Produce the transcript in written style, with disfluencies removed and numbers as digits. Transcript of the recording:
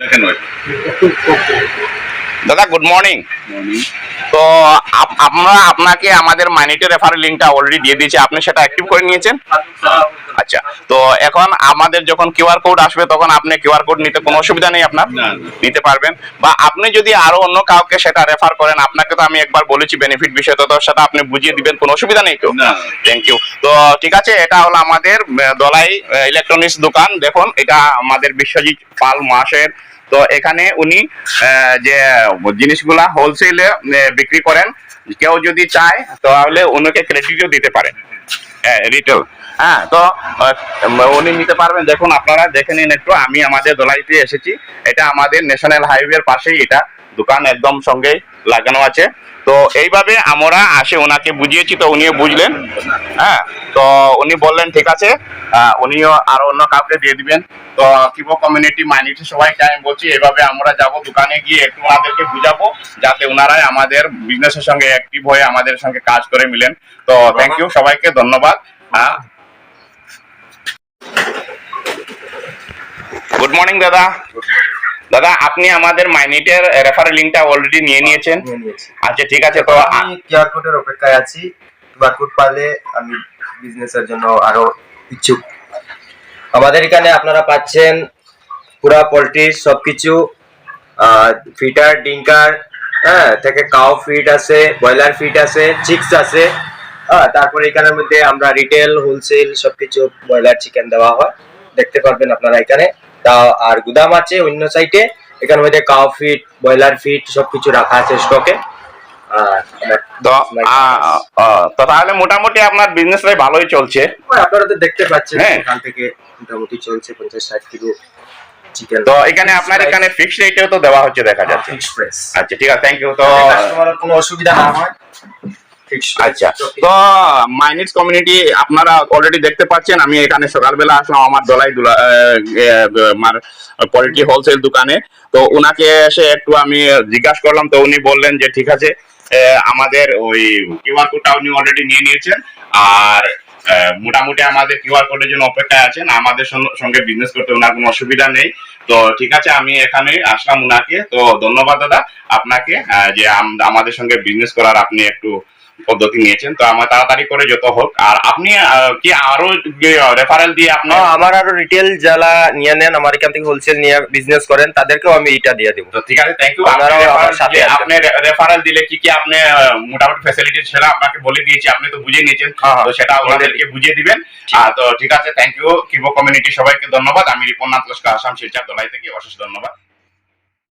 দেখেন ভাই। দাদা গুড মর্নিং। তো আপনাকে আমাদের মাইনিটে রেফারেল লিঙ্কটা অলরেডি দিয়ে দিয়েছে, আপনি সেটা অ্যাক্টিভ করে নিয়েছেন? আচ্ছা, তো এখন আমাদের যখন কিউআর কোড আসবে তখন আপনি কিউআর কোড নিতে কোনো অসুবিধা নেই আপনার? না। নিতে পারবেন। বা আপনি যদি আরো অন্য কাউকে সেটা রেফার করেন, আপনাকে তো আমি একবার বলেছি বেনিফিট বিষয়টা, তো সেটা আপনি বুঝিয়ে দিবেন, কোনো অসুবিধা নেই তো? না। Thank you. তো ঠিক আছে, এটা হলো আমাদের দলাই ইলেকট্রনিক্স দোকান। দেখুন, এটা আমাদের বিশ্বজিৎ পাল মহাশয়ের। তো এখানে উনি যে জিনিসগুলা হোলসেলে বিক্রি করেন, কেউ যদি চায় তাহলে উনাকে ক্রেডিটও দিতে পারেন, রিটেল। হ্যাঁ, তো উনি নিতে পারবেন। দেখুন, আপনারা দেখে নিন একটু। আমি আমাদের দোলাইতে এসেছি, এটা আমাদের ন্যাশনাল হাইওয়ের পাশেই এটা দোকান, একদম সঙ্গেই লাগানো আছে। তো এইভাবে আমরা আসে ওনাকে বুঝিয়েছি, তো উনিও বুঝলেন। হ্যাঁ, তো উনি বললেন ঠিক আছে, উনিও আরো অন্য কাউকে দিয়ে দিবেন। তো কিবো কমিউনিটি মাইনিটি সবাইকে আমি বলছি, এইভাবে আমরা যাব দোকানে গিয়ে একটু ওনাদেরকে বুঝাবো, যাতে ওনারাই আমাদের বিজনেসের সঙ্গে অ্যাক্টিভ হয়ে আমাদের সঙ্গে কাজ করে মিলেন। তো থ্যাংক ইউ, সবাইকে ধন্যবাদ। গুড মর্নিং দাদা। দাদা, আপনি আমাদের মাইনিটের রেফারেল লিঙ্কটা অলরেডি নিয়ে নিয়েছেন? আচ্ছা, ঠিক আছে। তো আমি কিউআর কোডের অপেক্ষায় আছি। কিউআর কোড পালে আমি বিজনেসের জন্য আরো ইচ্ছুক। আমাদের এখানে আপনারা পাচ্ছেন পুরা পোল্ট্রির সবকিছু, ফিটার, ডিঙ্কার, হ্যাঁ, থেকে কাউ ফিট আছে, ব্রয়লার ফিট আছে, চিক্স আছে। তারপরে এখানের মধ্যে আমরা রিটেল, হোলসেল সবকিছু ব্রয়লার চিকেন দেওয়া হয়, দেখতে পারবেন আপনারা এখানে। তা আর গুদাম আছে অন্য সাইডে, এখানের মধ্যে কাউ ফিট, ব্রয়লার ফিট সবকিছু রাখা আছে স্টকে। তো তাহলে মোটামুটি আপনার বিজনেস ভালোই চলছে। আপনারা তো দেখতে পাচ্ছেন, হ্যাঁ, এখান থেকে মোটামুটি চলছে 50-60 কিলো চিকেন। তো এখানে আপনার এখানে ফিক্সড রেটেও তো দেওয়া হচ্ছে দেখা যাচ্ছে। Fixed price. আচ্ছা, ঠিক আছে, থ্যাংক ইউ। তো কাস্টমারের কোনো অসুবিধা না হয়। আচ্ছা, তো মাইনিটস কমিউনিটি আপনারা অলরেডি দেখতে পাচ্ছেন। আমি এখানে সকালবেলা আসলাম আমার দলাই আমার পোল্ট্রি হোলসেল দোকানে। তো উনাকে এসে একটু আমি জিজ্ঞাসা করলাম, তো উনি বললেন যে ঠিক আছে, আমাদের ওই কিউআর কোডটা উনি অলরেডি নিয়ে নিয়েছেন, আর মোটামুটি আমাদের কিউআর কোডের জন্য অপেক্ষায় আছেন। আমাদের সঙ্গে বিজনেস করতে ওনার কোনো অসুবিধা নেই। তো ঠিক আছে, আমি এখানে আসলাম উনাকে। তো ধন্যবাদ দাদা আপনাকে, যে আমাদের সঙ্গে বিজনেস করার আপনি একটু পদ্ধতি নিয়েছেন। তো আমার তাড়াতাড়ি করে যত হোক। আর আপনি কি আরো রেফারেল দিয়ে আপনি আমার আরো রিটেল যারা নিয়ে নেন, আমার এখান থেকে হোলসেল নিয়ে বিজনেস করেন, তাদেরকেও আমি এটা দিয়ে দেবো। তো ঠিক আছে, থ্যাংক ইউ। আপনি রেফারেল দিলে কি কি আপনি মোটামুটি ফ্যাসিলিটি সেটা আপনাকে বলে দিয়েছি, আপনি তো বুঝে নিয়েছেন। তো সেটা ওনাদেরকে বুঝিয়ে দিবেন। তো ঠিক আছে, থ্যাংক ইউ। কিবো কমিউনিটি সবাইকে ধন্যবাদ। আমি রিপন নাথ লস্কর, আসাম শিলচর দলাই থেকে অশেষ ধন্যবাদ।